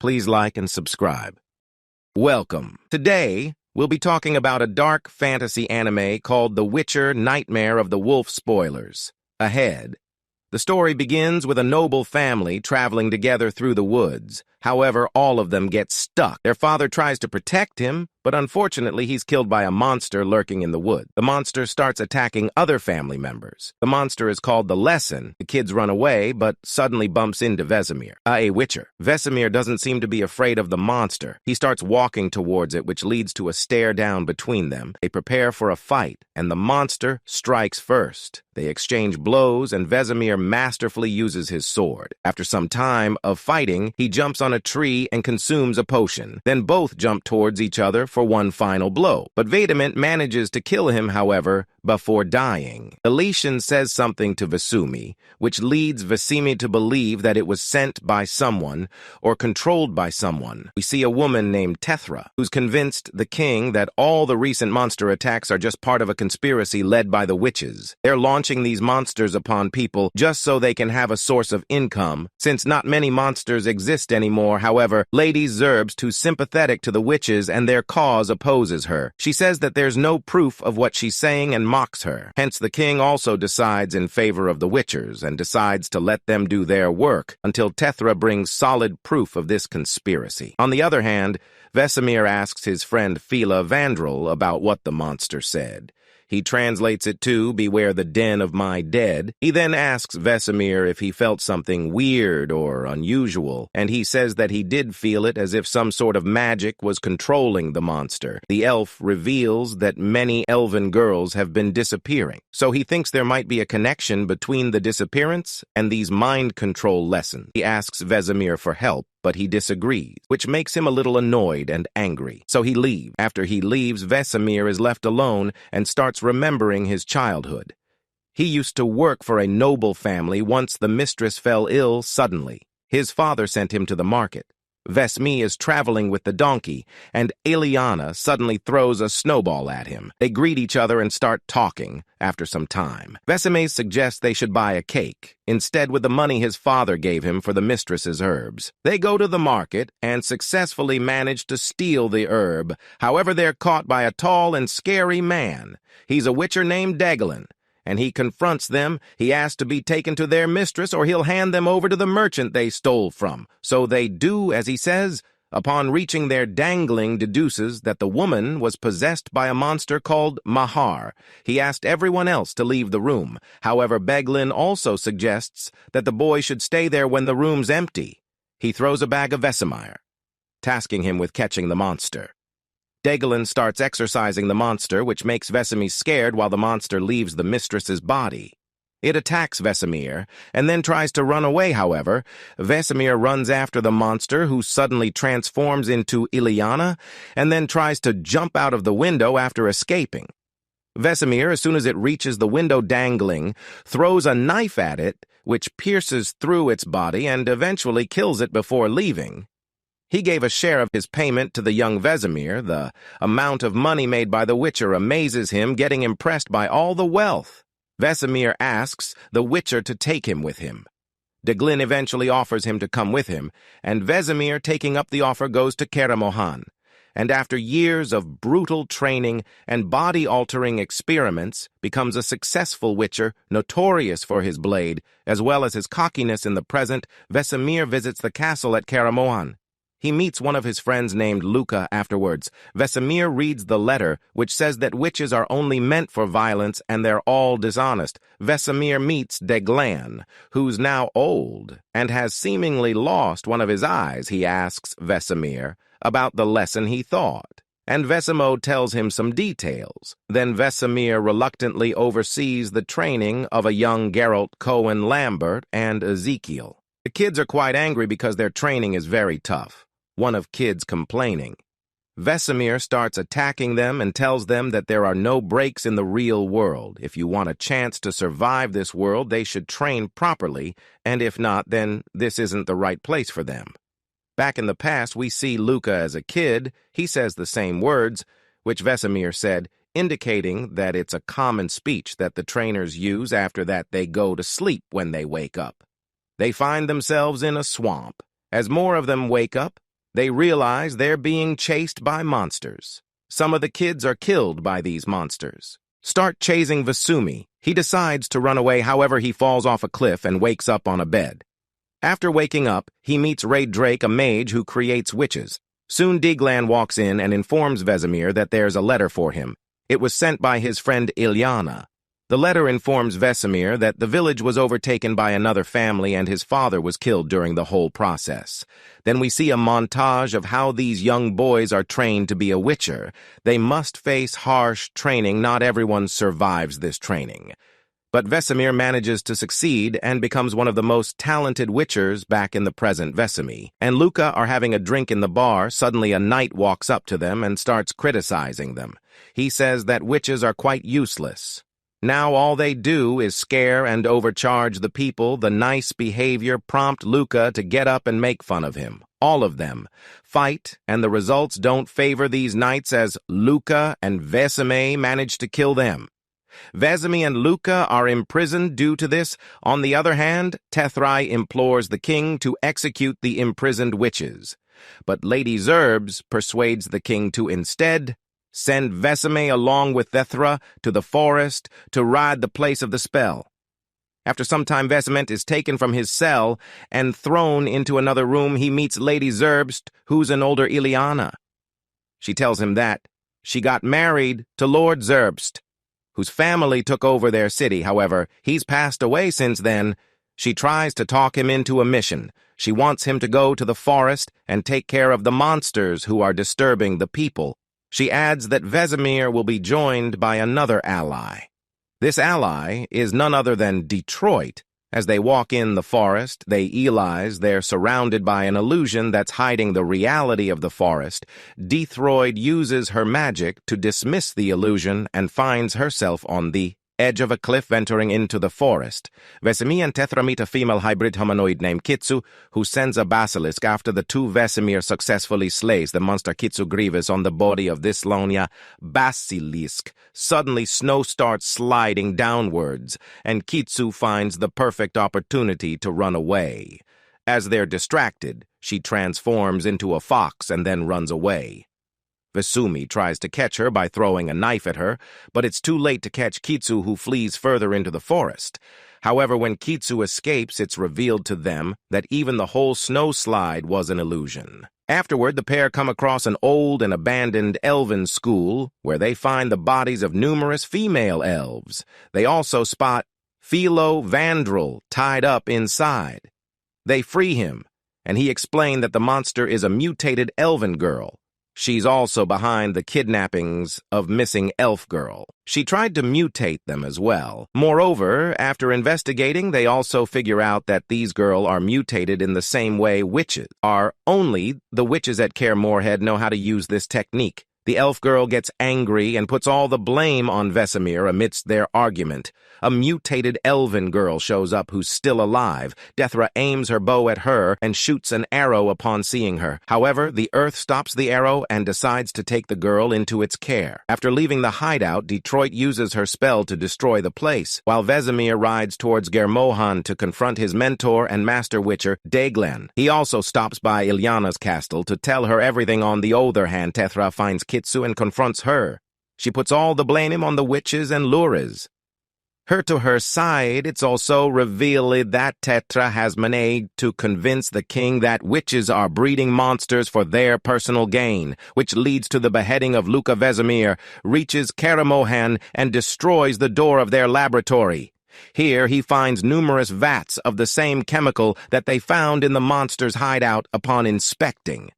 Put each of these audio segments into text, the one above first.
Please like and subscribe. Welcome. Today, we'll be talking about a dark fantasy anime called The Witcher: Nightmare of the Wolf. Spoilers ahead. The story begins with a noble family traveling together through the woods. However, all of them get stuck. Their father tries to protect him, but unfortunately he's killed by a monster lurking in the wood. The monster starts attacking other family members. The monster is called the Lesson. The kids run away, but suddenly bumps into Vesemir, a witcher. Vesemir doesn't seem to be afraid of the monster. He starts walking towards it, which leads to a stare down between them. They prepare for a fight, and the monster strikes first. They exchange blows, and Vesemir masterfully uses his sword. After some time of fighting, he jumps on a tree and consumes a potion. Then both jump towards each other for one final blow. But Vediment manages to kill him, however, before dying. Elysian says something to Vesumi, which leads Vesemir to believe that it was sent by someone or controlled by someone. We see a woman named Tethra, who's convinced the king that all the recent monster attacks are just part of a conspiracy led by the witches. They're launching these monsters upon people just so they can have a source of income, since not many monsters exist anymore. However, Lady Zerbst, who's sympathetic to the witches and their cause, opposes her. She says that there's no proof of what she's saying and mocks her. Hence, the king also decides in favor of the witchers and decides to let them do their work until Tethra brings solid proof of this conspiracy. On the other hand, Vesemir asks his friend Fila Vandrel about what the monster said. He translates it to, "Beware the den of my dead." He then asks Vesemir if he felt something weird or unusual, and he says that he did feel it, as if some sort of magic was controlling the monster. The elf reveals that many elven girls have been disappearing, so he thinks there might be a connection between the disappearance and these mind control lessons. He asks Vesemir for help, but he disagrees, which makes him a little annoyed and angry. So he leaves. After he leaves, Vesemir is left alone and starts remembering his childhood. He used to work for a noble family once the mistress fell ill suddenly. His father sent him to the market. Vesemir is traveling with the donkey, and Eliana suddenly throws a snowball at him. They greet each other and start talking after some time. Vesemir suggests they should buy a cake, instead with the money his father gave him for the mistress's herbs. They go to the market and successfully manage to steal the herb. However, they're caught by a tall and scary man. He's a witcher named Deglin, and he confronts them. He asks to be taken to their mistress or he'll hand them over to the merchant they stole from. So they do as he says. Upon reaching there, Dangling deduces that the woman was possessed by a monster called Mahar. He asked everyone else to leave the room. However, Beglin also suggests that the boy should stay there when the room's empty. He throws a bag of Vesemir, tasking him with catching the monster. Deglin starts exorcising the monster, which makes Vesemir scared while the monster leaves the mistress's body. It attacks Vesemir and then tries to run away. However, Vesemir runs after the monster, who suddenly transforms into Eliana and then tries to jump out of the window after escaping. Vesemir, as soon as it reaches the window, Dangling throws a knife at it, which pierces through its body and eventually kills it before leaving. He gave a share of his payment to the young Vesemir. The amount of money made by the witcher amazes him, getting impressed by all the wealth. Vesemir asks the witcher to take him with him. Deglin eventually offers him to come with him, and Vesemir, taking up the offer, goes to Karamohan. And after years of brutal training and body-altering experiments, becomes a successful witcher, notorious for his blade, as well as his cockiness in the present. Vesemir visits the castle at Karamohan. He meets one of his friends named Luca afterwards. Vesemir reads the letter, which says that witches are only meant for violence and they're all dishonest. Vesemir meets Deglan, who's now old and has seemingly lost one of his eyes. He asks Vesemir about the lesson he thought, and Vesemir tells him some details. Then Vesemir reluctantly oversees the training of a young Geralt, Cohen Lambert, and Ezekiel. The kids are quite angry because their training is very tough. One of kids complaining. Vesemir starts attacking them and tells them that there are no breaks in the real world. If you want a chance to survive this world, they should train properly, and if not, then this isn't the right place for them. Back in the past, we see Luca as a kid. He says the same words, which Vesemir said, indicating that it's a common speech that the trainers use. After that, they go to sleep when they wake up. They find themselves in a swamp. As more of them wake up, They realize they're being chased by monsters. Some of the kids are killed by these monsters. Start chasing Vasumi. He decides to run away, however he falls off a cliff and wakes up on a bed. After waking up, he meets Ray Drake, a mage who creates witches. Soon Diglan walks in and informs Vesemir that there's a letter for him. It was sent by his friend Ilyana. The letter informs Vesemir that the village was overtaken by another family and his father was killed during the whole process. Then we see a montage of how these young boys are trained to be a witcher. They must face harsh training. Not everyone survives this training. But Vesemir manages to succeed and becomes one of the most talented witchers back in the present Vesemi. And Luca are having a drink in the bar. Suddenly a knight walks up to them and starts criticizing them. He says that witches are quite useless. Now all they do is scare and overcharge the people. The nice behavior prompt Luca to get up and make fun of him. All of them fight, and the results don't favor these knights as Luca and Vesemir manage to kill them. Vesemir and Luca are imprisoned due to this. On the other hand, Tethrai implores the king to execute the imprisoned witches. But Lady Zerbs persuades the king to instead send Vesemir along with Thethra to the forest to ride the place of the spell. After some time, Vesemir is taken from his cell and thrown into another room. He meets Lady Zerbst, who's an older Ilyana. She tells him that she got married to Lord Zerbst, whose family took over their city. However, he's passed away since then. She tries to talk him into a mission. She wants him to go to the forest and take care of the monsters who are disturbing the people. She adds that Vesemir will be joined by another ally. This ally is none other than Detroit. As they walk in the forest, they realize they're surrounded by an illusion that's hiding the reality of the forest. Detroit uses her magic to dismiss the illusion and finds herself on the edge of a cliff entering into the forest. Vesemir and Tethra meet a female hybrid humanoid named Kitsu, who sends a basilisk after the two. Vesemir successfully slays the monster Kitsu Grievous on the body of this Lonia basilisk. Suddenly, snow starts sliding downwards, and Kitsu finds the perfect opportunity to run away. As they're distracted, she transforms into a fox and then runs away. Vasumi tries to catch her by throwing a knife at her, but it's too late to catch Kitsu, who flees further into the forest. However, when Kitsu escapes, it's revealed to them that even the whole snow slide was an illusion. Afterward, the pair come across an old and abandoned elven school, where they find the bodies of numerous female elves. They also spot Philo Vandrel tied up inside. They free him, and he explained that the monster is a mutated elven girl. She's also behind the kidnappings of missing elf girl. She tried to mutate them as well. Moreover, after investigating, they also figure out that these girls are mutated in the same way witches are. Only the witches at Kaer Morhead know how to use this technique. The elf girl gets angry and puts all the blame on Vesemir amidst their argument. A mutated elven girl shows up who's still alive. Dethra aims her bow at her and shoots an arrow upon seeing her. However, the earth stops the arrow and decides to take the girl into its care. After leaving the hideout, Detroit uses her spell to destroy the place, while Vesemir rides towards Germohan to confront his mentor and master witcher, Deglan. He also stops by Ilyana's castle to tell her everything. On the other hand, Tethra finds Kitsu and confronts her. She puts all the blame on the witches and Luras. Her to her side, it's also revealed that Tetra has managed to convince the king that witches are breeding monsters for their personal gain, which leads to the beheading of Luca. Vesemir reaches Karamohan and destroys the door of their laboratory. Here he finds numerous vats of the same chemical that they found in the monster's hideout upon inspecting.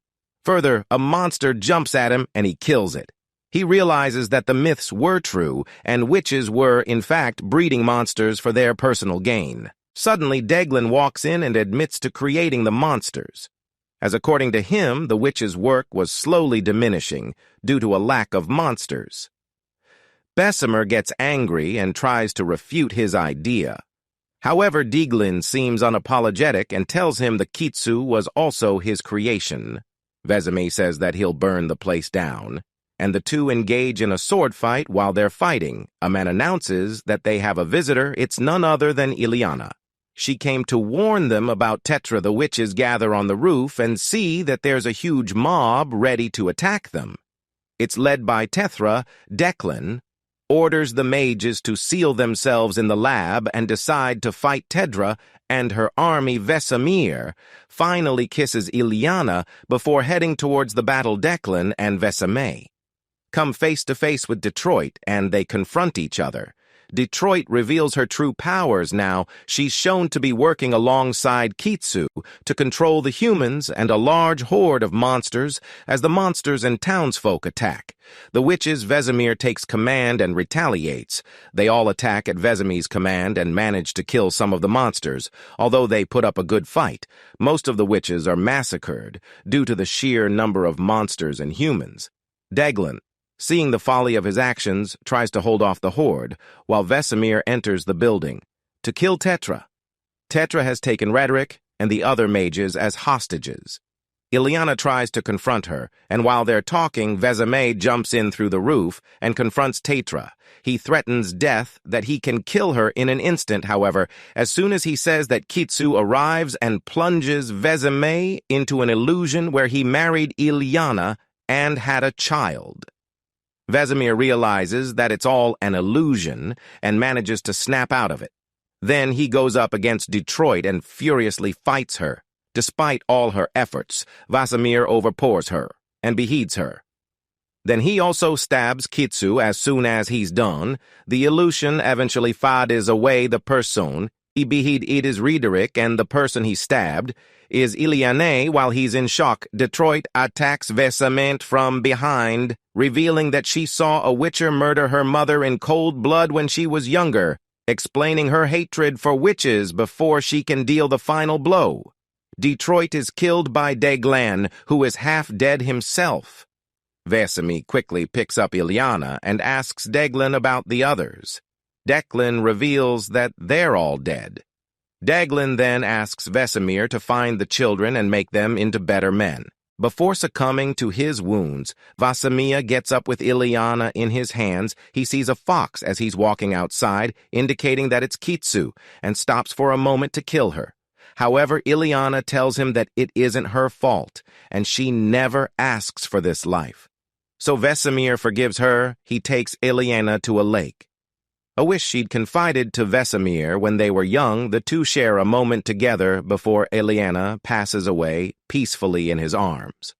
Further, a monster jumps at him and he kills it. He realizes that the myths were true and witches were, in fact, breeding monsters for their personal gain. Suddenly, Deglan walks in and admits to creating the monsters, as according to him, the witch's work was slowly diminishing due to a lack of monsters. Bessemer gets angry and tries to refute his idea. However, Deglan seems unapologetic and tells him the Kitsu was also his creation. Vesemir says that he'll burn the place down, and the two engage in a sword fight. While they're fighting, a man announces that they have a visitor. It's none other than Ilyana. She came to warn them about Tetra. The witches gather on the roof and see that there's a huge mob ready to attack them. It's led by Tetra. Declan orders the mages to seal themselves in the lab and decide to fight Tedra and her army. Vesemir finally kisses Ileana before heading towards the battle. Declan and Vesemir come face to face with Detroit and they confront each other. Detroit reveals her true powers now. She's shown to be working alongside Kitsu to control the humans and a large horde of monsters as the monsters and townsfolk attack. The witches. Vesemir takes command and retaliates. They all attack at Vesemir's command and manage to kill some of the monsters. Although they put up a good fight, most of the witches are massacred due to the sheer number of monsters and humans. Declan, seeing the folly of his actions, tries to hold off the horde, while Vesemir enters the building to kill Tetra. Tetra has taken Rhetoric and the other mages as hostages. Ileana tries to confront her, and while they're talking, Vesemir jumps in through the roof and confronts Tetra. He threatens death, that he can kill her in an instant, however, as soon as he says that Kitsu arrives and plunges Vesemir into an illusion where he married Ileana and had a child. Vesemir realizes that it's all an illusion and manages to snap out of it. Then he goes up against Detroit and furiously fights her. Despite all her efforts, Vesemir overpowers her and beheads her. Then he also stabs Kitsu as soon as he's done. The illusion eventually fades away. The person he beheaded is Rhetoric, and the person he stabbed is Ileana. While he's in shock, Detroit attacks Vesemir from behind, revealing that she saw a witcher murder her mother in cold blood when she was younger, explaining her hatred for witches before she can deal the final blow. Detroit is killed by Declan, who is half dead himself. Vesemir quickly picks up Ileana and asks Declan about the others. Declan reveals that they're all dead. Declan then asks Vesemir to find the children and make them into better men. Before succumbing to his wounds, Vesemir gets up with Ileana in his hands. He sees a fox as he's walking outside, indicating that it's Kitsu, and stops for a moment to kill her. However, Ileana tells him that it isn't her fault, and she never asks for this life. So Vesemir forgives her. He takes Ileana to a lake. A wish she'd confided to Vesemir when they were young. The two share a moment together before Ileana passes away peacefully in his arms.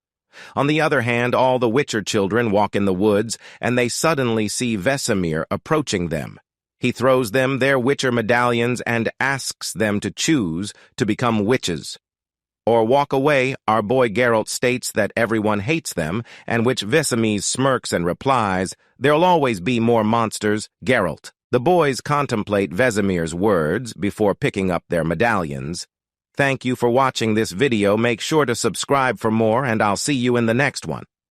On the other hand, all the Witcher children walk in the woods, and they suddenly see Vesemir approaching them. He throws them their Witcher medallions and asks them to choose to become witches or walk away. Our boy Geralt states that everyone hates them, and which Vesemir smirks and replies, "There'll always be more monsters, Geralt." The boys contemplate Vesemir's words before picking up their medallions. Thank you for watching this video. Make sure to subscribe for more, and I'll see you in the next one.